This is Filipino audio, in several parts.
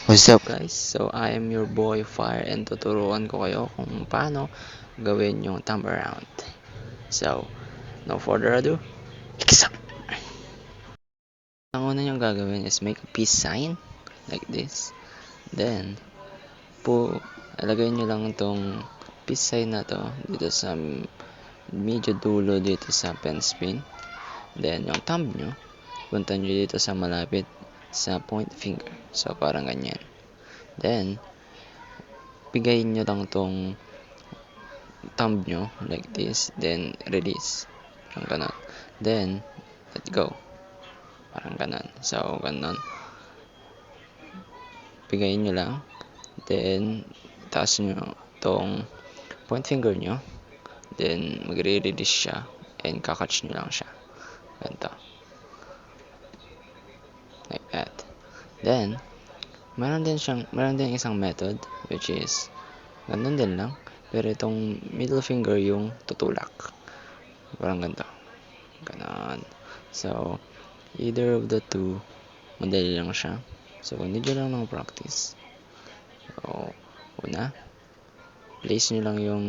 What's up guys? So I am your boy Fire and tuturuan ko kayo kung paano gawin yung thumb around. So, no further ado, ikisa! Ang una nyo gagawin is make a peace sign like this. Then, ilagay nyo lang itong peace sign na to dito sa medyo dulo dito sa pen spin. Then, yung thumb nyo, punta nyo dito sa malapit sa point finger. So, parang ganyan. Then, pigayin nyo lang tong thumb nyo like this, then release, parang ganon, then let go, parang ganon. So ganon, pigayin nyo lang, then taas nyo tong point finger nyo, then magre-release siya and kakatch nyo lang siya ganito, like that. Then meron din isang method which is ganun din lang, pero itong middle finger yung tutulak, parang ganito, ganon. So either of the two, madali lang siya. So need nyo lang ng practice. So una, place nyo lang yung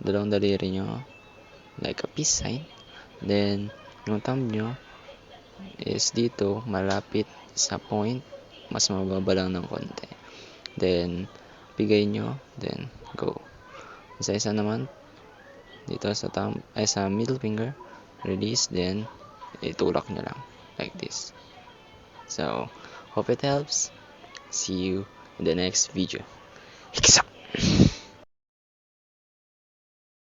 dalawang daliri nyo like a peace sign. Then yung thumb nyo is dito malapit sa point, mas mababa lang ng konti. Then bigay nyo, then go. Isa-isa naman dito sa thumb, ay sa middle finger, release, then itulak nyo lang like this. So hope it helps. See you in the next video. Ikisa!